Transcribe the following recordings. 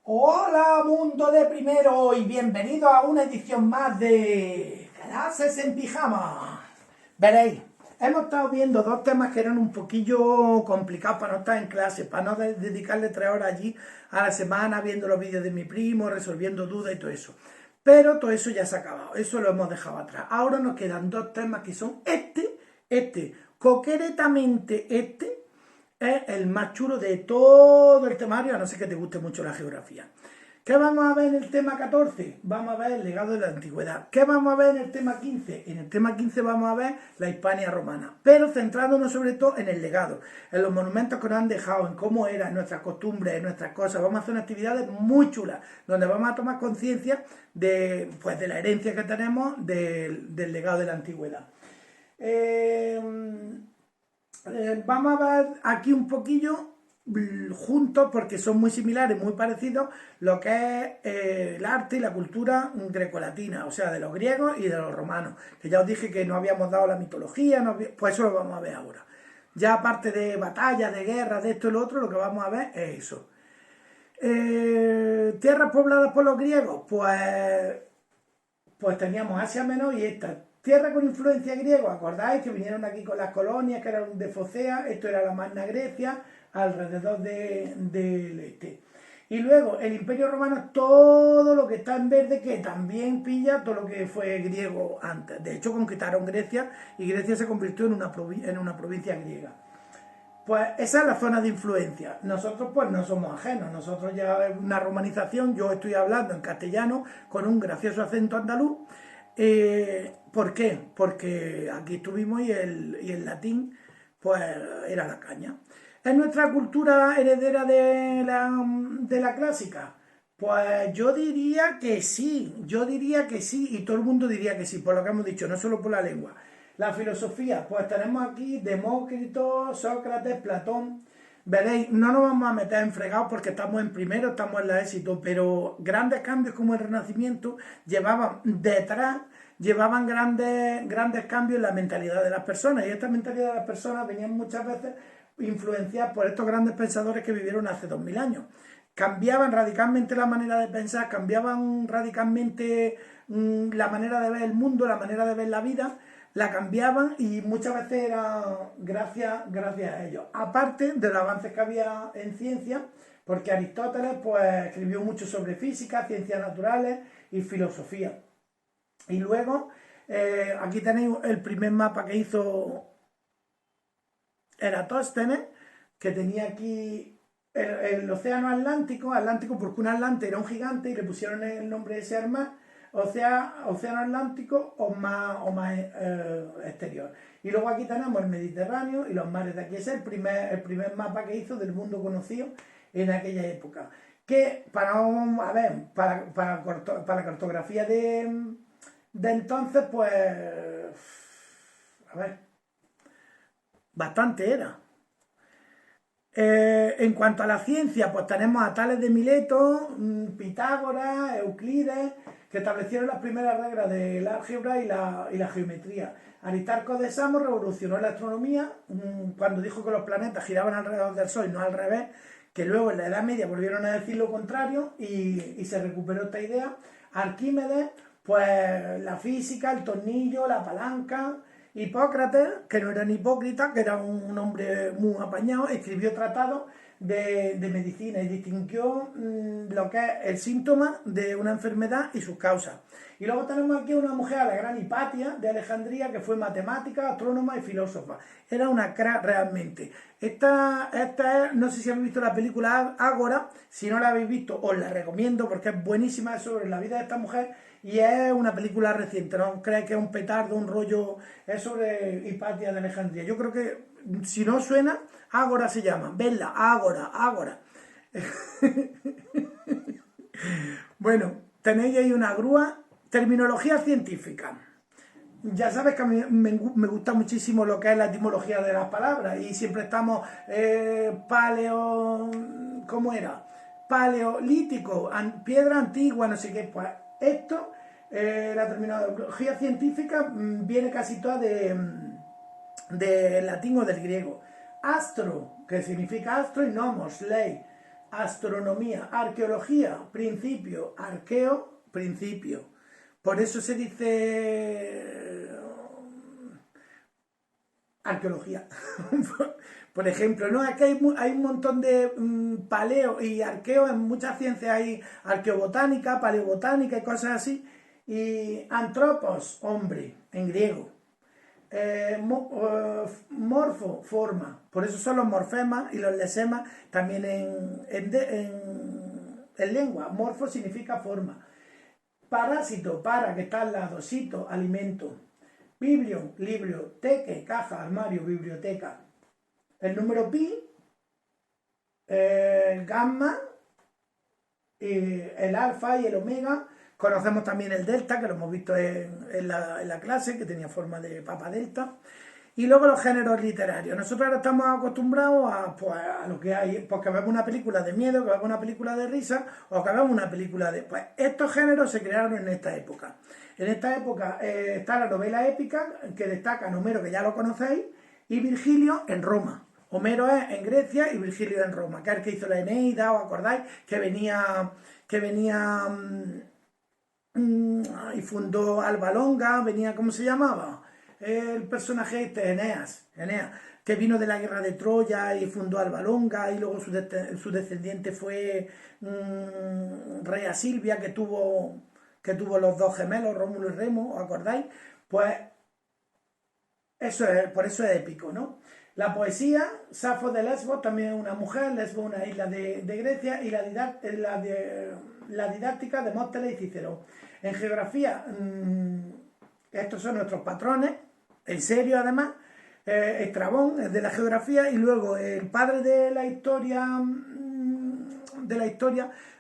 Hola mundo de primero y bienvenido a una edición más de Clases en Pijama. Veréis, hemos estado viendo dos temas que eran un poquillo complicados para no estar en clase, para no dedicarle 3 horas allí a la semana viendo los vídeos de mi primo, resolviendo dudas y todo eso. Pero todo eso ya se ha acabado, eso lo hemos dejado atrás. Ahora nos quedan dos temas que son concretamente es el más chulo de todo el temario, a no ser que te guste mucho la geografía. ¿Qué vamos a ver en el tema 14? Vamos a ver el legado de la antigüedad. ¿Qué vamos a ver en el tema 15? En el tema 15 vamos a ver la Hispania romana, pero centrándonos sobre todo en el legado, en los monumentos que nos han dejado, en cómo eran nuestras costumbres, en nuestras cosas. Vamos a hacer unas actividades muy chulas, donde vamos a tomar conciencia de la herencia que tenemos del legado de la antigüedad. Vamos a ver aquí un poquillo juntos, porque son muy similares, muy parecidos, lo que es el arte y la cultura grecolatina, o sea, de los griegos y de los romanos, que ya os dije que no habíamos dado la mitología, pues eso lo vamos a ver ahora. Ya aparte de batallas, de guerras, de esto y lo otro, lo que vamos a ver es eso. ¿Tierras pobladas por los griegos? Pues teníamos Asia Menor y esta. Tierra con influencia griega, ¿acordáis? Que vinieron aquí con las colonias, que eran de Focea, esto era la Magna Grecia, alrededor del este. Y luego el Imperio Romano, todo lo que está en verde, que también pilla todo lo que fue griego antes. De hecho, conquistaron Grecia y Grecia se convirtió en una provincia griega. Pues esa es la zona de influencia. Nosotros pues no somos ajenos, nosotros ya es una romanización, yo estoy hablando en castellano con un gracioso acento andaluz. ¿Por qué? Porque aquí estuvimos y el latín pues era la caña. ¿Es nuestra cultura heredera de la clásica? Pues yo diría que sí, y todo el mundo diría que sí, por lo que hemos dicho, no solo por la lengua. La filosofía, pues tenemos aquí Demócrito, Sócrates, Platón. Veréis, no nos vamos a meter en fregados porque estamos en primero, estamos en la éxito, pero grandes cambios como el Renacimiento llevaban grandes cambios en la mentalidad de las personas, y esta mentalidad de las personas venían muchas veces influenciadas por estos grandes pensadores que vivieron hace 2000 años. Cambiaban radicalmente la manera de pensar, cambiaban radicalmente la manera de ver el mundo, la manera de ver la vida, la cambiaban y muchas veces era gracias a ellos. Aparte de los avances que había en ciencia, porque Aristóteles pues escribió mucho sobre física, ciencias naturales y filosofía. Y luego, aquí tenéis el primer mapa que hizo Eratóstenes, que tenía aquí el océano Atlántico porque un Atlante era un gigante y le pusieron el nombre de ese al mar, océano Atlántico o más exterior. Y luego aquí tenemos el Mediterráneo y los mares de aquí. Ese es el primer mapa que hizo del mundo conocido en aquella época. Que para la cartografía de entonces, pues, a ver, bastante era. En cuanto a la ciencia, pues tenemos a Tales de Mileto, Pitágoras, Euclides, que establecieron las primeras reglas del álgebra y la geometría. Aristarco de Samos revolucionó la astronomía cuando dijo que los planetas giraban alrededor del Sol y no al revés, que luego en la Edad Media volvieron a decir lo contrario y se recuperó esta idea. Arquímedes, pues la física, el tornillo, la palanca. Hipócrates, que no era ni hipócrita, que era un hombre muy apañado, escribió tratados de medicina y distinguió lo que es el síntoma de una enfermedad y sus causas. Y luego tenemos aquí una mujer, la gran Hipatia de Alejandría, que fue matemática, astrónoma y filósofa. Era una crack realmente. Esta es, no sé si habéis visto la película Ágora, si no la habéis visto os la recomiendo porque es buenísima, sobre la vida de esta mujer y es una película reciente, no creéis que es un petardo, un rollo, es sobre Hipatia de Alejandría. Yo creo que si no suena, Ágora se llama, vedla, Ágora. Bueno, tenéis ahí una grúa. Terminología científica. Ya sabes que a mí me gusta muchísimo lo que es la etimología de las palabras y siempre estamos ¿cómo era? Paleolítico, piedra antigua, no sé qué. Pues esto, la terminología científica viene casi toda de latín o del griego. Astro, que significa astro, y nomos, ley. astronomía, arqueología, principio, arqueo, principio. Por eso se dice arqueología. Por ejemplo, ¿no? Aquí hay un montón de paleo y arqueo, en muchas ciencias hay arqueobotánica, paleobotánica y cosas así. Y antropos, hombre, en griego. Morfo, forma. Por eso son los morfemas y los lesemas también en lengua. Morfo significa forma. Parásito, para, que está al lado. Sito, alimento. Biblio, libro. Teque, caja, armario, biblioteca. El número pi, gamma, el alfa y el omega. Conocemos también el delta, que lo hemos visto en la clase, que tenía forma de papa delta. Y luego los géneros literarios. Nosotros ahora estamos acostumbrados a lo que hay, pues que vemos una película de miedo, que vemos una película de risa, o que vemos una película de... Pues estos géneros se crearon en esta época. En esta época está la novela épica, que destaca Homero, que ya lo conocéis, y Virgilio en Roma. Homero es en Grecia y Virgilio en Roma, que es el que hizo la Eneida, ¿os acordáis? Que venía y fundó Alba Longa, venía, ¿cómo se llamaba? El personaje este, Eneas, que vino de la guerra de Troya y fundó Alba Longa, y luego su descendiente fue Rea Silvia, que tuvo los dos gemelos, Rómulo y Remo, ¿os acordáis? Pues eso es, por eso es épico, ¿no? La poesía, Safo de Lesbos, también una mujer, Lesbos una isla de Grecia, y la didáctica, Demóstenes y Cícero. En geografía, estos son nuestros patrones, en serio además, Estrabón es de la geografía, y luego el padre de la historia,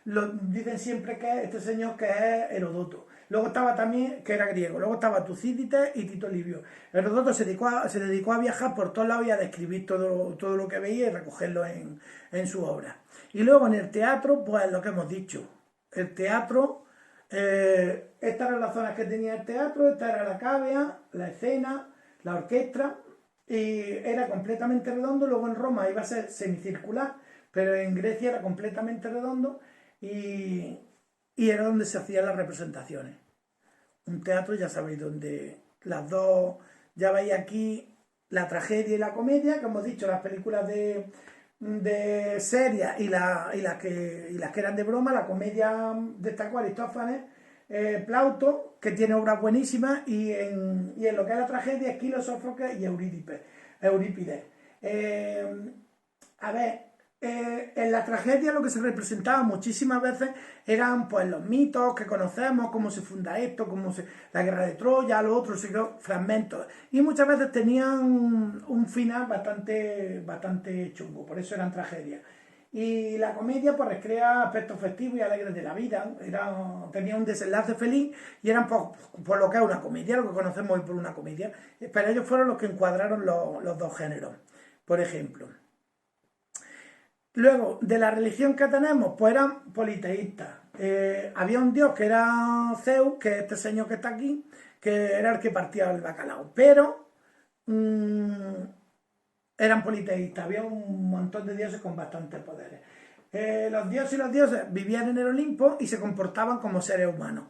lo dicen siempre que es este señor, que es Heródoto. Luego estaba también, que era griego, luego estaba Tucídides y Tito Livio. Heródoto se dedicó a viajar por todos lados y a describir todo lo que veía y recogerlo en su obra. Y luego en el teatro, pues lo que hemos dicho, el teatro, estas eran las zonas que tenía el teatro, esta era la cavea, la escena, la orquesta, y era completamente redondo. Luego en Roma iba a ser semicircular, pero en Grecia era completamente redondo, y era donde se hacían las representaciones. Un teatro, ya sabéis, donde las dos, ya veis aquí la tragedia y la comedia, que hemos dicho, las películas de serias y las que eran de broma. La comedia destacó Aristófanes, Plauto, que tiene obras buenísimas, y en lo que es la tragedia, Esquilo, Sófocles y Eurípides. A ver, en la tragedia lo que se representaba muchísimas veces eran pues los mitos que conocemos, cómo se funda esto, la guerra de Troya, lo otro, fragmentos, y muchas veces tenían un final bastante chungo, por eso eran tragedias. Y la comedia pues recrea aspectos festivos y alegres de la vida, tenía un desenlace feliz, y eran por lo que es una comedia, lo que conocemos hoy por una comedia, pero ellos fueron los que encuadraron los dos géneros, por ejemplo. Luego, de la religión que tenemos, pues eran politeístas. Había un dios que era Zeus, que es este señor que está aquí, que era el que partía el bacalao, pero eran politeístas, había un montón de dioses con bastantes poderes. Los dioses y los dioses vivían en el Olimpo y se comportaban como seres humanos,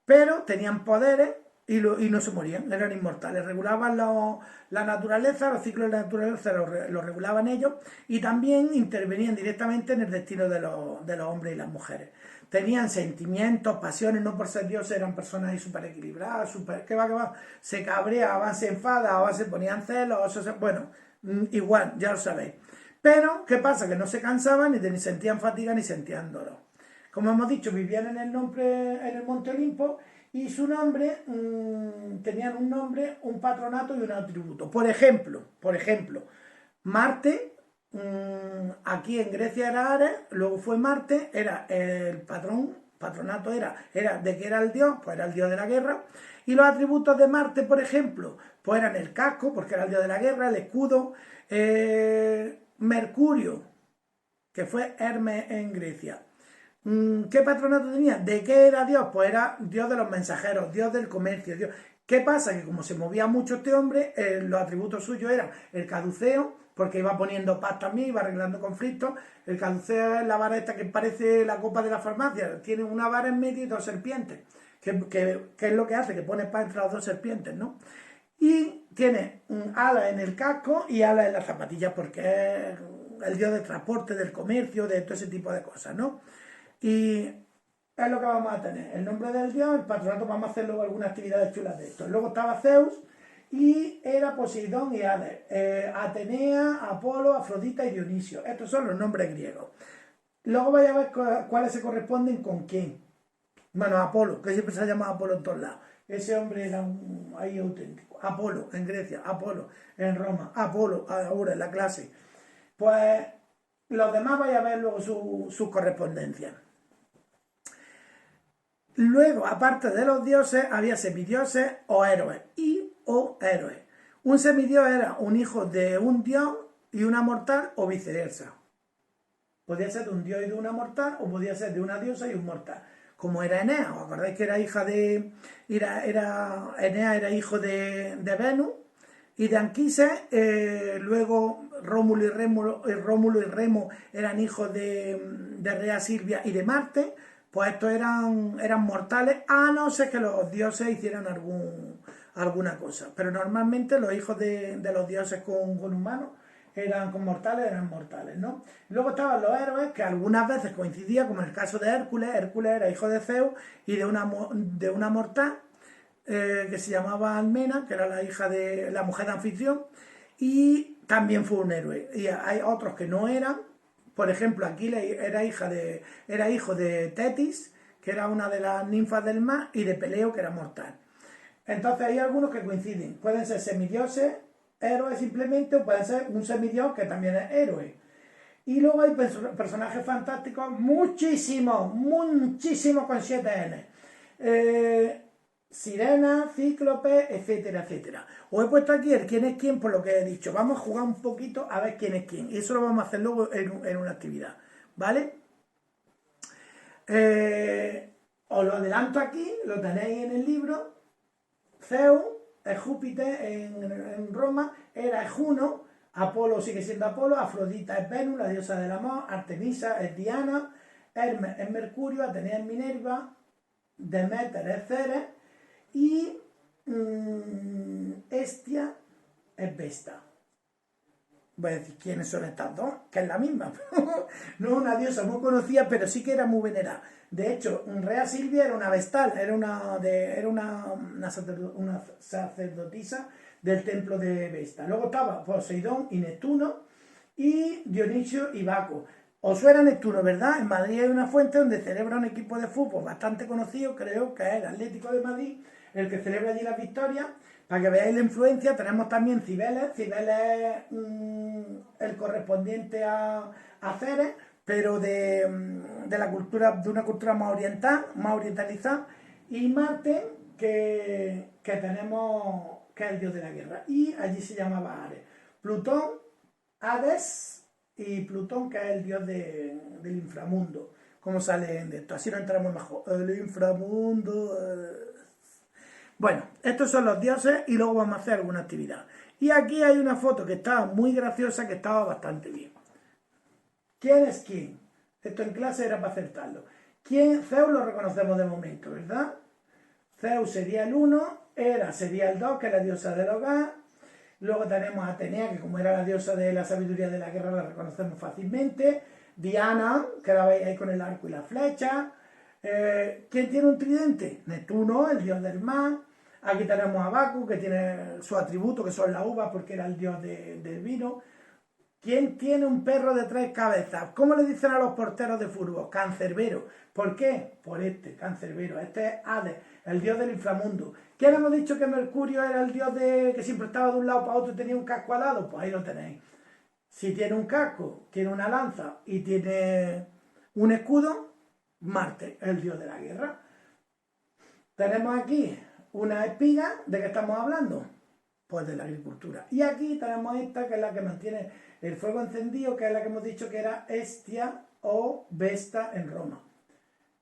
pero tenían poderes y no se morían, eran inmortales, regulaban la naturaleza, los ciclos de la naturaleza los regulaban ellos, y también intervenían directamente en el destino de los hombres y las mujeres. Tenían sentimientos, pasiones, no por ser dioses, eran personas ahí súper equilibradas, que va, se cabreaban, se enfadaban, se ponían celos, bueno, igual, ya lo sabéis. Pero, ¿qué pasa? Que no se cansaban, ni sentían fatiga, ni sentían dolor. Como hemos dicho, vivían en el Monte Olimpo, y su nombre, tenían un nombre, un patronato y un atributo. Por ejemplo, Marte, aquí en Grecia era Ares, luego fue Marte, era el patronato era de que era el dios, pues era el dios de la guerra, y los atributos de Marte, por ejemplo, pues eran el casco, porque era el dios de la guerra, el escudo, Mercurio, que fue Hermes en Grecia. ¿Qué patronato tenía? ¿De qué era Dios? Pues era Dios de los mensajeros, Dios del comercio, Dios. ¿Qué pasa? Que como se movía mucho este hombre, los atributos suyos eran el caduceo, porque iba poniendo paz también, iba arreglando conflictos. El caduceo es la vara esta que parece la copa de la farmacia, tiene una vara en medio y dos serpientes, que es lo que hace, que pone paz entre las dos serpientes, ¿no? Y tiene alas en el casco y alas en las zapatillas, porque es el dios del transporte, del comercio, de todo ese tipo de cosas, ¿no? Y es lo que vamos a tener, el nombre del dios, el patronato. Vamos a hacer luego algunas actividades chulas de esto. Luego estaba Zeus, y era Poseidón y Hades, Atenea, Apolo, Afrodita y Dionisio. Estos son los nombres griegos. Luego vais a ver cuáles se corresponden con quién. Bueno, Apolo, que siempre se ha llamado Apolo en todos lados. Ese hombre era un ahí auténtico. Apolo en Grecia, Apolo en Roma, Apolo ahora en la clase. Pues los demás vais a ver luego sus correspondencias. Luego, aparte de los dioses, había semidioses o héroes o héroes. Un semidios era un hijo de un dios y una mortal, o viceversa. Podía ser de un dios y de una mortal, o podía ser de una diosa y un mortal. Como era Enea, ¿os acordáis que era hija de... Enea era hijo de Venus y de Anquises? Luego Rómulo y Remo eran hijos de Rea Silvia y de Marte. Pues estos eran mortales, a no ser que los dioses hicieran alguna cosa. Pero normalmente los hijos de los dioses con humanos eran mortales, ¿no? Luego estaban los héroes, que algunas veces coincidía, como en el caso de Hércules. Hércules era hijo de Zeus y de una mortal que se llamaba Almena, que era la hija de la mujer de Anfitrión, y también fue un héroe. Y hay otros que no eran. Por ejemplo, Aquiles era hijo de Tetis, que era una de las ninfas del mar, y de Peleo, que era mortal. Entonces hay algunos que coinciden. Pueden ser semidioses, héroes simplemente, o pueden ser un semidios que también es héroe. Y luego hay personajes fantásticos, muchísimos con 7 N. Sirena, Cíclope, etcétera, etcétera. Os he puesto aquí el quién es quién por lo que he dicho. Vamos a jugar un poquito a ver quién es quién. Y eso lo vamos a hacer luego en una actividad. ¿Vale? Os lo adelanto aquí, lo tenéis en el libro. Zeus es Júpiter en Roma, Hera es Juno, Apolo sigue siendo Apolo, Afrodita es Venus, la diosa del amor, Artemisa es Diana, Hermes es Mercurio, Atenea es Minerva, Deméter es Ceres, y Hestia es Vesta. Voy a decir quiénes son estas dos, que es la misma. No es una diosa muy conocida, pero sí que era muy venerada. De hecho, Rea Silvia era una vestal, era una sacerdotisa del templo de Vesta. Luego estaba Poseidón y Neptuno, y Dionisio y Baco. Os suena Neptuno, ¿verdad? En Madrid hay una fuente donde celebra un equipo de fútbol bastante conocido, creo que es el Atlético de Madrid, el que celebra allí las victorias. Para que veáis la influencia, tenemos también Cibeles. Cibeles es el correspondiente a Ceres, pero de una cultura más oriental, más orientalizada. Y Marte, que tenemos, que es el dios de la guerra. Y allí se llamaba Ares. Plutón, Hades, y Plutón, que es el dios del inframundo. ¿Cómo sale de esto? Así lo entramos mejor. El inframundo... Bueno, estos son los dioses y luego vamos a hacer alguna actividad. Y aquí hay una foto que estaba muy graciosa, que estaba bastante bien. ¿Quién es quién? Esto en clase era para acertarlo. ¿Quién? Zeus lo reconocemos de momento, ¿verdad? Zeus sería el 1, Hera sería el 2, que es la diosa del hogar. Luego tenemos a Atenea, que como era la diosa de la sabiduría de la guerra, la reconocemos fácilmente. Diana, que la veis ahí con el arco y la flecha. ¿Quién tiene un tridente? Neptuno, el dios del mar. Aquí tenemos a Baco, que tiene su atributo, que son las uvas, porque era el dios del vino. ¿Quién tiene un perro de 3 cabezas? ¿Cómo le dicen a los porteros de fútbol? Cancerbero. ¿Por qué? Por Cancerbero. Este es Hades, el dios del inframundo. ¿Quién hemos dicho que Mercurio era el dios que siempre estaba de un lado para otro y tenía un casco al lado? Pues ahí lo tenéis. Si tiene un casco, tiene una lanza y tiene un escudo, Marte, el dios de la guerra. Tenemos aquí una espiga. ¿De qué estamos hablando? Pues de la agricultura. Y aquí tenemos esta, que es la que mantiene el fuego encendido, que es la que hemos dicho que era Hestia o Vesta en Roma.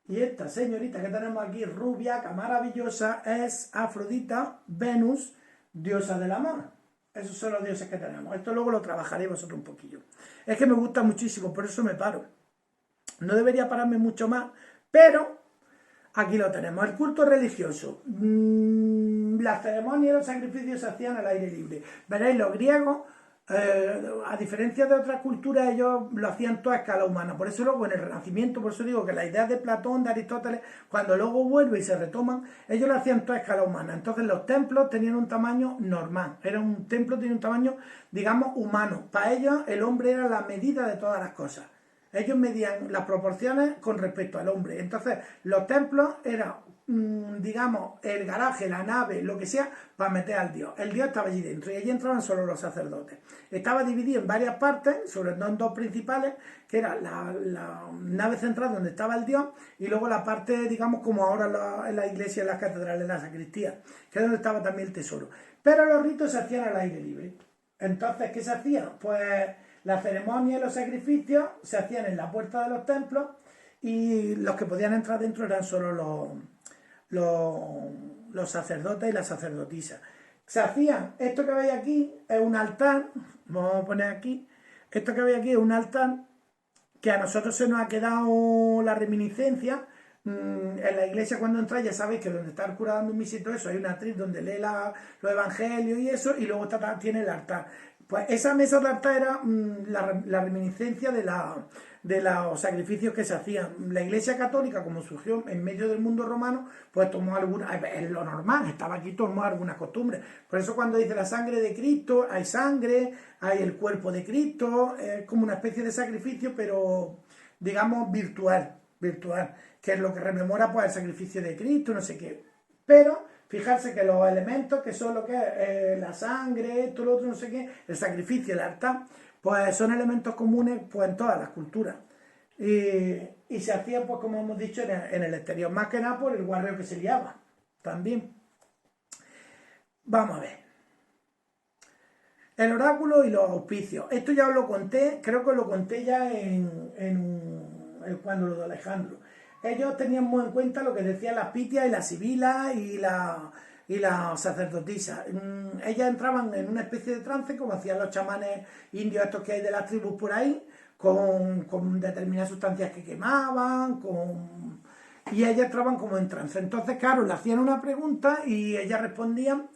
Y esta señorita que tenemos aquí, rubia, maravillosa, es Afrodita, Venus, diosa del amor. Esos son los dioses que tenemos. Esto luego lo trabajaré vosotros un poquillo. Es que me gusta muchísimo, por eso me paro. No debería pararme mucho más, pero aquí lo tenemos. El culto religioso. Las ceremonias y los sacrificios se hacían al aire libre. Veréis, los griegos, a diferencia de otras culturas, ellos lo hacían todo a escala humana. Por eso luego en el Renacimiento, por eso digo que las ideas de Platón, de Aristóteles, cuando luego vuelve y se retoman, ellos lo hacían todo a escala humana. Entonces los templos tenían un tamaño normal. Era un templo, tenía un tamaño, digamos, humano. Para ellos el hombre era la medida de todas las cosas. Ellos medían las proporciones con respecto al hombre. Entonces, los templos eran, digamos, el garaje, la nave, lo que sea, para meter al Dios. El Dios estaba allí dentro y allí entraban solo los sacerdotes. Estaba dividido en varias partes, sobre todo en dos principales, que era la nave central donde estaba el Dios y luego la parte, digamos, como ahora en la iglesia, en las catedrales, en la sacristía, que es donde estaba también el tesoro. Pero los ritos se hacían al aire libre. Entonces, ¿qué se hacía? Pues las ceremonias y los sacrificios se hacían en la puerta de los templos y los que podían entrar dentro eran solo los sacerdotes y las sacerdotisas. Se hacían, esto que veis aquí es un altar, vamos a poner aquí, esto que veis aquí es un altar que a nosotros se nos ha quedado la reminiscencia. En la iglesia cuando entráis ya sabéis que donde está el cura dando misa y todo eso hay una actriz donde lee los evangelios y eso, y luego tiene el altar. Pues esa mesa de altar era la reminiscencia de los sacrificios que se hacían. La iglesia católica, como surgió en medio del mundo romano, pues tomó alguna, es lo normal, estaba aquí, tomó algunas costumbres. Por eso cuando dice la sangre de Cristo, hay sangre, hay el cuerpo de Cristo, es como una especie de sacrificio, pero digamos virtual, que es lo que rememora pues el sacrificio de Cristo, no sé qué. Pero fijarse que los elementos, que son lo que es la sangre, esto, lo otro, no sé qué, el sacrificio, el altar, pues son elementos comunes pues en todas las culturas. Y se hacía, pues como hemos dicho, en el exterior, más que nada por el guarreo que se liaba, también. Vamos a ver. El oráculo y los auspicios. Esto ya os lo conté, creo que os lo conté ya cuando lo de Alejandro. Ellos tenían muy en cuenta lo que decían las pitias y las sibilas y las sacerdotisas. Ellas entraban en una especie de trance, como hacían los chamanes indios estos que hay de las tribus por ahí, con determinadas sustancias que quemaban, y ellas entraban como en trance. Entonces, claro, le hacían una pregunta y ellas respondían,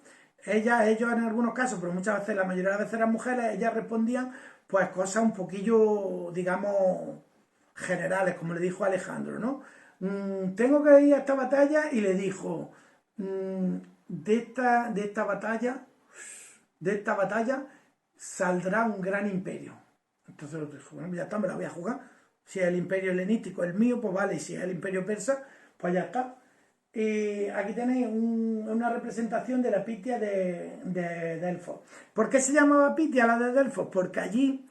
ellos en algunos casos, pero muchas veces, la mayoría de las veces eran mujeres, ellas respondían pues cosas un poquillo, digamos, generales, como le dijo Alejandro, ¿no? Tengo que ir a esta batalla, y le dijo, de esta batalla saldrá un gran imperio. Entonces lo dijo, bueno, ya está, me la voy a jugar. Si es el imperio helenístico el mío, pues vale, y si es el imperio persa, pues ya está. Aquí tenéis una representación de la Pitia de Delfos. ¿Por qué se llamaba Pitia la de Delfos? Porque allí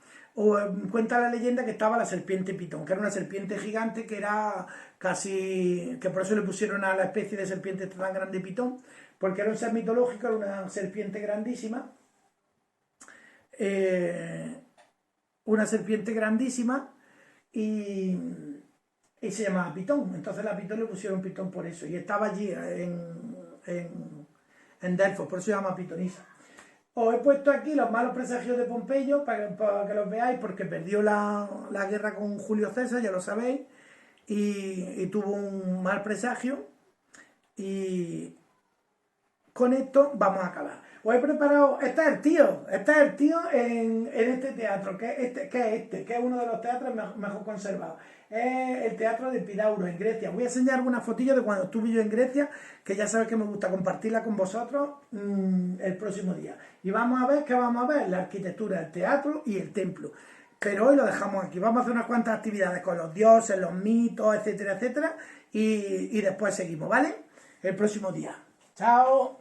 cuenta la leyenda que estaba la serpiente Pitón, que era una serpiente gigante que era casi, que por eso le pusieron a la especie de serpiente tan grande Pitón, porque era un ser mitológico, era una serpiente grandísima, y se llamaba Pitón. Entonces a Pitón le pusieron Pitón por eso, y estaba allí en Delfos, por eso se llama pitonisa. Os he puesto aquí los malos presagios de Pompeyo para que los veáis, porque perdió la guerra con Julio César, ya lo sabéis, y tuvo un mal presagio, y con esto vamos a acabar. Os he preparado, este es el tío en este teatro, que es uno de los teatros mejor conservados. Es el teatro de Epidauro, en Grecia. Voy a enseñar algunas fotillos de cuando estuve yo en Grecia, que ya sabéis que me gusta compartirla con vosotros el próximo día. Y vamos a ver, ¿qué vamos a ver? La arquitectura, el teatro y el templo. Pero hoy lo dejamos aquí. Vamos a hacer unas cuantas actividades con los dioses, los mitos, etcétera, etcétera. Y después seguimos, ¿vale? El próximo día. ¡Chao!